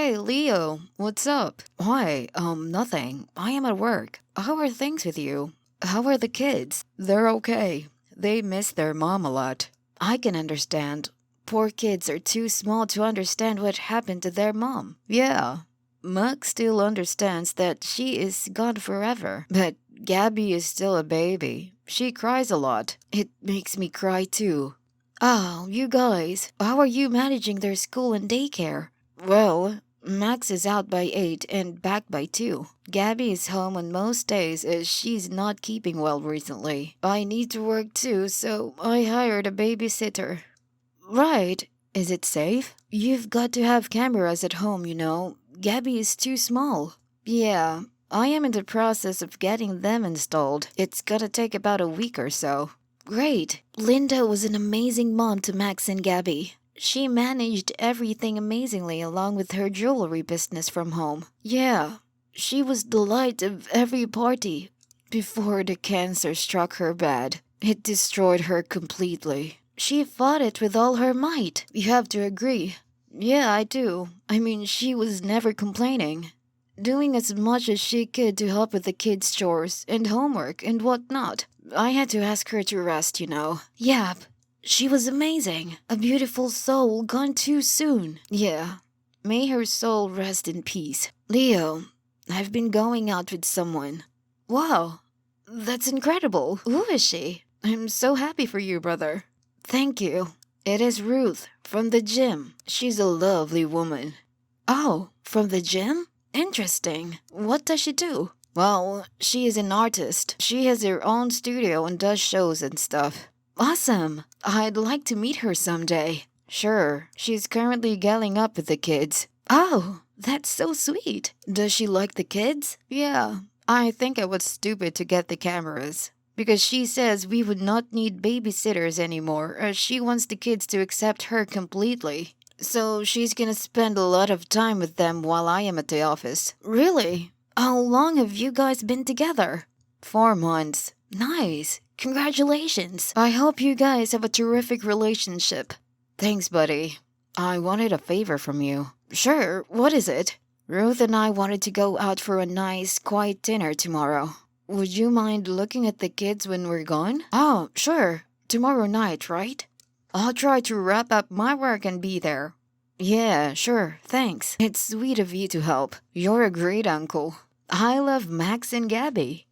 Hey, Leo, what's up? Why, nothing. I am at work. How are things with you? How are the kids? They're okay. They miss their mom a lot. I can understand. Poor kids are too small to understand what happened to their mom. Yeah, Max still understands that she is gone forever. But Gabby is still a baby. She cries a lot. It makes me cry too. Oh, you guys, how are you managing their school and daycare? Well, Max is out by 8 and back by 2. Gabby is home on most days as she's not keeping well recently. I need to work too, so I hired a babysitter. Right. Is it safe? You've got to have cameras at home, you know. Gabby is too small. Yeah, I am in the process of getting them installed. It's gonna take about a week or so. Great. Linda was an amazing mom to Max and Gabby. She managed everything amazingly along with her jewelry business from home. Yeah, she was the light of every party. Before the cancer struck her bad, it destroyed her completely. She fought it with all her might. You have to agree. Yeah, I do. I mean, she was never complaining. Doing as much as she could to help with the kids' chores and homework and whatnot. I had to ask her to rest, you know. Yep, she was amazing. A beautiful soul gone too soon. Yeah, may her soul rest in peace. Leo, I've been going out with someone. Wow, that's incredible. Who is she? I'm so happy for you, brother. Thank you. It is Ruth from the gym. She's a lovely woman. Oh, from the gym? Interesting. What does she do? Well, she is an artist. She has her own studio and does shows and stuff. Awesome. I'd like to meet her someday. Sure. She's currently gelling up with the kids. Oh, that's so sweet. Does she like the kids? Yeah. I think I was stupid to get the cameras. Because she says we would not need babysitters anymore, as she wants the kids to accept her completely. So she's gonna spend a lot of time with them while I am at the office. Really? How long have you guys been together? 4 months. Nice. Congratulations. I hope you guys have a terrific relationship. Thanks, buddy. I wanted a favor from you. Sure, what is it? Ruth and I wanted to go out for a nice, quiet dinner tomorrow. Would you mind looking at the kids when we're gone? Oh, sure. Tomorrow night, right? I'll try to wrap up my work and be there. Yeah, sure, thanks. It's sweet of you to help. You're a great uncle. I love Max and Gabby.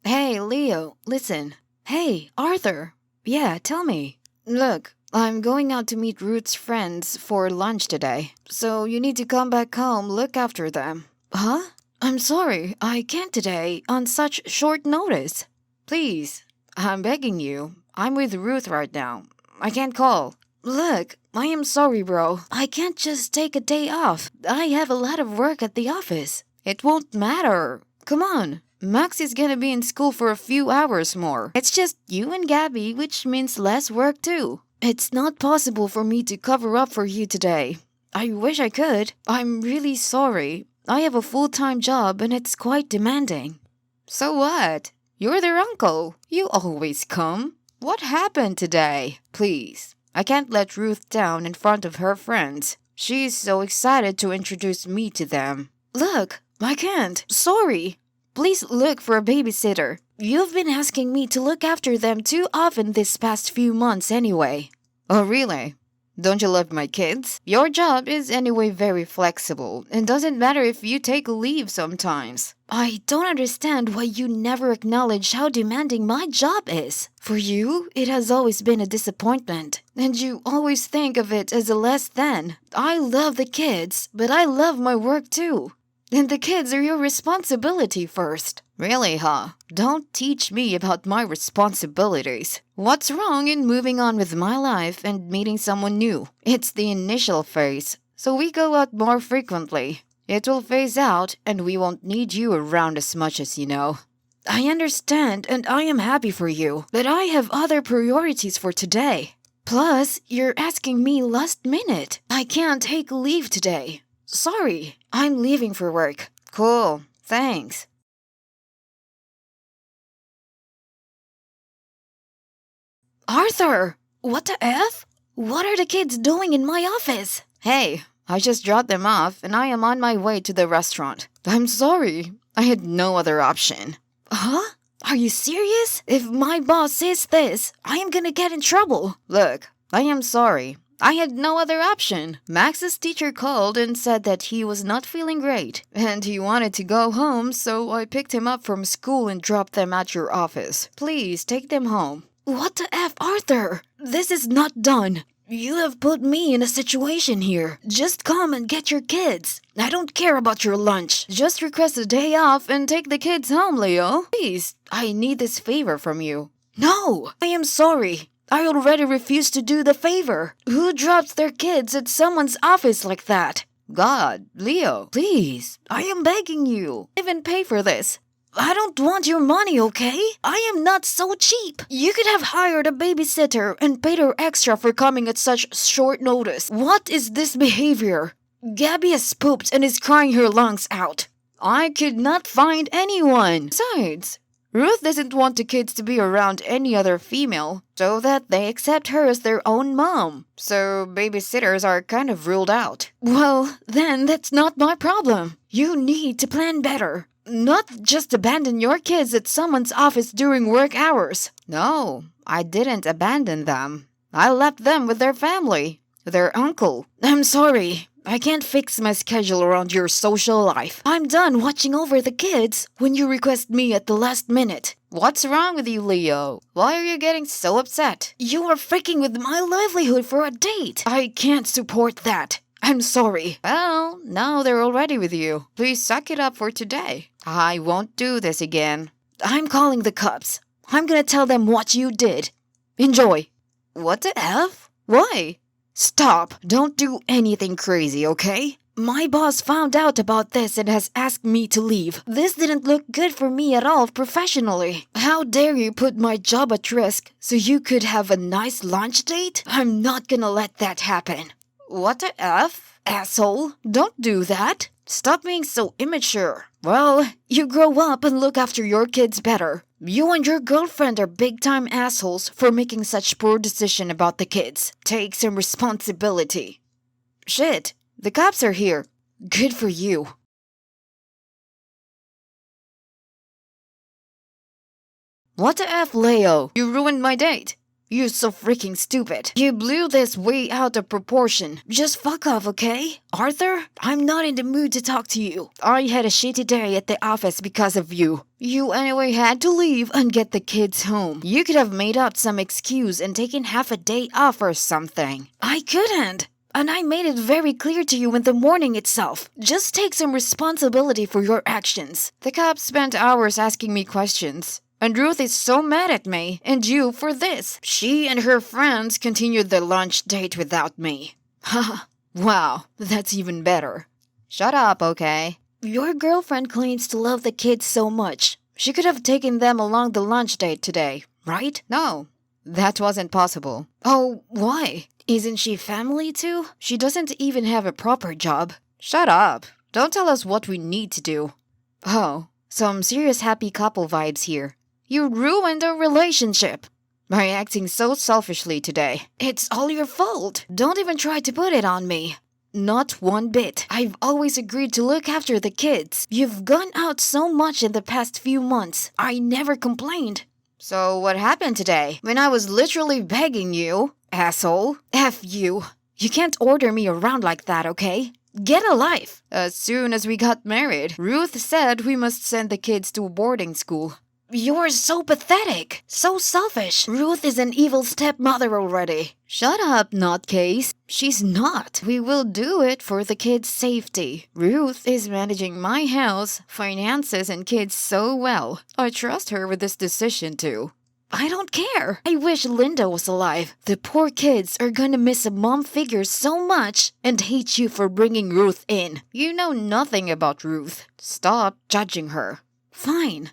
Hey, Leo, listen. Hey, Arthur. Yeah, tell me. Look, I'm going out to meet Ruth's friends for lunch today, so you need to come back home, look after them. Huh? I'm sorry, I can't today, on such short notice. Please, I'm begging you. I'm with Ruth right now. I can't call. Look, I am sorry, bro. I can't just take a day off. I have a lot of work at the office. It won't matter. Come on. Max is gonna be in school for a few hours more. It's just you and Gabby, which means less work too. It's not possible for me to cover up for you today. I wish I could. I'm really sorry. I have a full-time job and it's quite demanding. So what? You're their uncle. You always come. What happened today? Please. I can't let Ruth down in front of her friends. She's so excited to introduce me to them. Look, I can't. Sorry. Please look for a babysitter. You've been asking me to look after them too often this past few months anyway. Oh, really? Don't you love my kids? Your job is anyway very flexible, and doesn't matter if you take leave sometimes. I don't understand why you never acknowledge how demanding my job is. For you, it has always been a disappointment, and you always think of it as a less than. I love the kids, but I love my work too. And the kids are your responsibility first. Really, huh? Don't teach me about my responsibilities. What's wrong in moving on with my life and meeting someone new? It's the initial phase, so we go out more frequently. It will phase out, and we won't need you around as much as you know. I understand, and I am happy for you, but I have other priorities for today. Plus, you're asking me last minute. I can't take leave today. Sorry, I'm leaving for work. Cool, thanks. Arthur! What the F? What are the kids doing in my office? Hey, I just dropped them off and I am on my way to the restaurant. I'm sorry. I had no other option. Huh? Are you serious? If my boss says this, I am gonna get in trouble. Look, I am sorry. I had no other option. Max's teacher called and said that he was not feeling great, and he wanted to go home, so I picked him up from school and dropped them at your office. Please take them home. What the F, Arthur? This is not done. You have put me in a situation here. Just come and get your kids. I don't care about your lunch. Just request a day off and take the kids home, Leo. Please, I need this favor from you. No, I am sorry. I already refused to do the favor. Who drops their kids at someone's office like that? God, Leo, please, I am begging you. Even pay for this. I don't want your money, okay? I am not so cheap. You could have hired a babysitter and paid her extra for coming at such short notice. What is this behavior? Gabby has pooped and is crying her lungs out. I could not find anyone. Besides, Ruth doesn't want the kids to be around any other female, so that they accept her as their own mom. So babysitters are kind of ruled out. Well, then that's not my problem. You need to plan better. Not just abandon your kids at someone's office during work hours. No, I didn't abandon them. I left them with their family, their uncle. I'm sorry. I can't fix my schedule around your social life. I'm done watching over the kids when you request me at the last minute. What's wrong with you, Leo? Why are you getting so upset? You are freaking with my livelihood for a date. I can't support that. I'm sorry. Well, now they're already with you. Please suck it up for today. I won't do this again. I'm calling the cops. I'm gonna tell them what you did. Enjoy. What the F? Why? Stop. Don't do anything crazy, okay? My boss found out about this and has asked me to leave. This didn't look good for me at all professionally. How dare you put my job at risk so you could have a nice lunch date? I'm not gonna let that happen. What the F? Asshole. Don't do that. Stop being so immature. Well, you grow up and look after your kids better. You and your girlfriend are big-time assholes for making such poor decision about the kids. Take some responsibility. Shit, the cops are here. Good for you. What the F, Leo? You ruined my date. You're so freaking stupid. You blew this way out of proportion. Just fuck off, okay? Arthur, I'm not in the mood to talk to you. I had a shitty day at the office because of you. You anyway had to leave and get the kids home. You could have made up some excuse and taken half a day off or something. I couldn't. And I made it very clear to you in the morning itself. Just take some responsibility for your actions. The cops spent hours asking me questions. And Ruth is so mad at me and you for this. She and her friends continued the lunch date without me. Haha, wow, that's even better. Shut up, okay? Your girlfriend claims to love the kids so much. She could have taken them along the lunch date today, right? No, that wasn't possible. Oh, why? Isn't she family too? She doesn't even have a proper job. Shut up. Don't tell us what we need to do. Oh, some serious happy couple vibes here. You ruined our relationship by acting so selfishly today. It's all your fault. Don't even try to put it on me. Not one bit. I've always agreed to look after the kids. You've gone out so much in the past few months. I never complained. So what happened today when I was literally begging you? Asshole. F you. You can't order me around like that, okay? Get a life. As soon as we got married, Ruth said we must send the kids to boarding school. You're so pathetic. So selfish. Ruth is an evil stepmother already. Shut up, nutcase. She's not. We will do it for the kids' safety. Ruth is managing my house, finances, and kids so well. I trust her with this decision too. I don't care. I wish Linda was alive. The poor kids are gonna miss a mom figure so much and hate you for bringing Ruth in. You know nothing about Ruth. Stop judging her. Fine.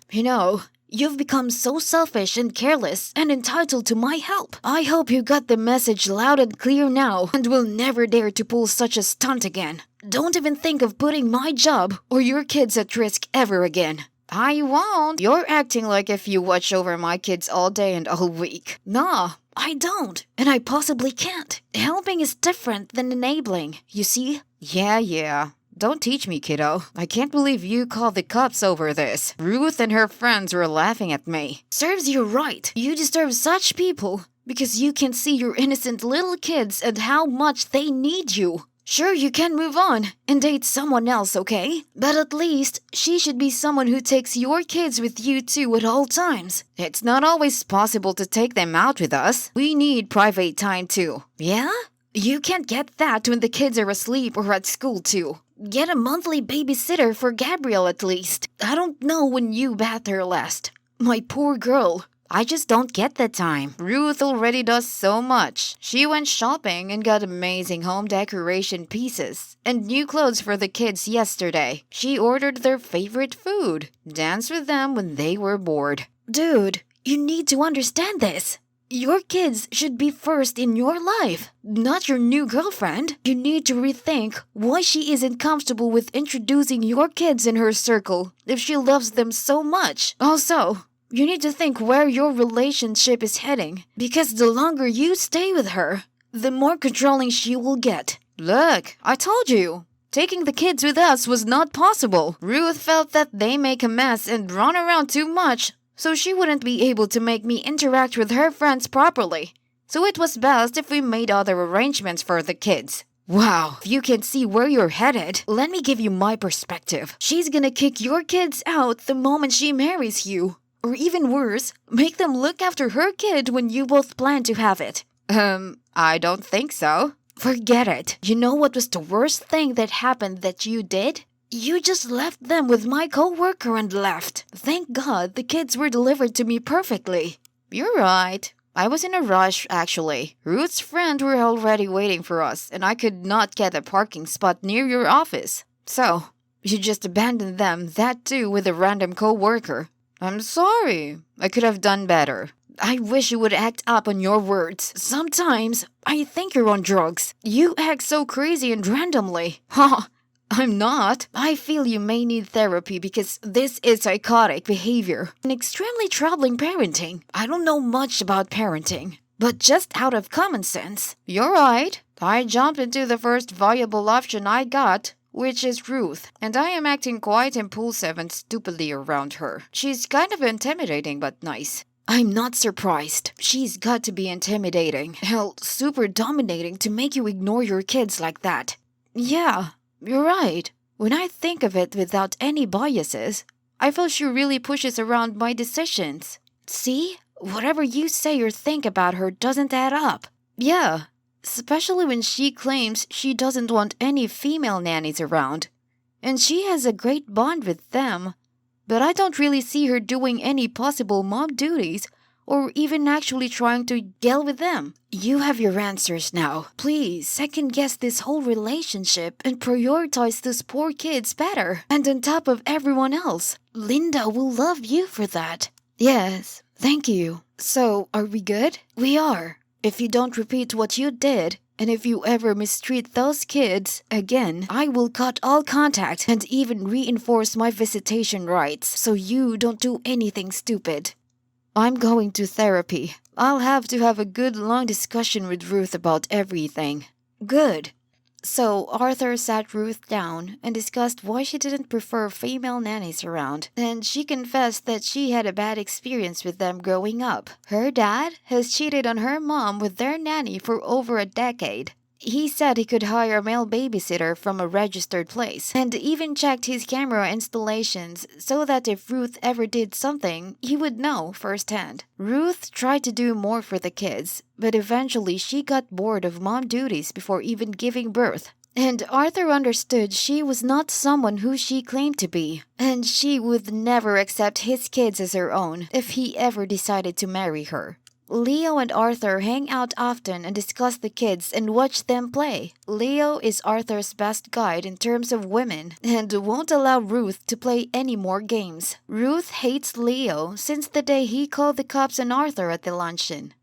You've become so selfish and careless and entitled to my help. I hope you got the message loud and clear now and will never dare to pull such a stunt again. Don't even think of putting my job or your kids at risk ever again. I won't. You're acting like if you watch over my kids all day and all week. Nah, I don't, and I possibly can't. Helping is different than enabling, you see? Yeah. Don't teach me, kiddo. I can't believe you called the cops over this. Ruth and her friends were laughing at me. Serves you right. You deserve such people because you can see your innocent little kids and how much they need you. Sure, you can move on and date someone else, okay? But at least she should be someone who takes your kids with you too at all times. It's not always possible to take them out with us. We need private time too. Yeah? You can't get that when the kids are asleep or at school too. Get a monthly babysitter for Gabrielle at least. I don't know when you bathed her last. My poor girl. I just don't get the time. Ruth already does so much. She went shopping and got amazing home decoration pieces and new clothes for the kids yesterday. She ordered their favorite food, danced with them when they were bored. Dude, you need to understand this. Your kids should be first in your life, not your new girlfriend. You need to rethink why she isn't comfortable with introducing your kids in her circle if she loves them so much. Also, you need to think where your relationship is heading, because the longer you stay with her, the more controlling she will get. Look, I told you. Taking the kids with us was not possible. Ruth felt that they make a mess and run around too much, so she wouldn't be able to make me interact with her friends properly. So it was best if we made other arrangements for the kids. Wow, if you can see where you're headed, let me give you my perspective. She's gonna kick your kids out the moment she marries you. Or even worse, make them look after her kid when you both plan to have it. I don't think so. Forget it. You know what was the worst thing that happened that you did? You just left them with my coworker and left. Thank God the kids were delivered to me perfectly. You're right. I was in a rush, actually. Ruth's friends were already waiting for us, and I could not get a parking spot near your office. So, you just abandoned them, that too with a random coworker. I'm sorry. I could have done better. I wish you would act up on your words. Sometimes, I think you're on drugs. You act so crazy and randomly. Ha! I'm not. I feel you may need therapy because this is psychotic behavior and extremely troubling parenting. I don't know much about parenting, but just out of common sense. You're right. I jumped into the first viable option I got, which is Ruth, and I am acting quite impulsive and stupidly around her. She's kind of intimidating but nice. I'm not surprised. She's got to be intimidating. Hell, super dominating to make you ignore your kids like that. Yeah. You're right. When I think of it without any biases, I feel she really pushes around my decisions. See? Whatever you say or think about her doesn't add up. Yeah, especially when she claims she doesn't want any female nannies around. And she has a great bond with them. But I don't really see her doing any possible mom duties or even actually trying to gel with them. You have your answers now. Please, second-guess this whole relationship and prioritize those poor kids better. And on top of everyone else, Linda will love you for that. Yes, thank you. So, are we good? We are. If you don't repeat what you did, and if you ever mistreat those kids again, I will cut all contact and even reinforce my visitation rights so you don't do anything stupid. I'm going to therapy. I'll have to have a good long discussion with Ruth about everything. Good. So Arthur sat Ruth down and discussed why she didn't prefer female nannies around, and she confessed that she had a bad experience with them growing up. Her dad has cheated on her mom with their nanny for over a decade. He said he could hire a male babysitter from a registered place, and even checked his camera installations so that if Ruth ever did something, he would know firsthand. Ruth tried to do more for the kids, but eventually she got bored of mom duties before even giving birth. And Arthur understood she was not someone who she claimed to be, and she would never accept his kids as her own if he ever decided to marry her. Leo and Arthur hang out often and discuss the kids and watch them play. Leo is Arthur's best guide in terms of women and won't allow Ruth to play any more games. Ruth hates Leo since the day he called the cops on Arthur at the luncheon.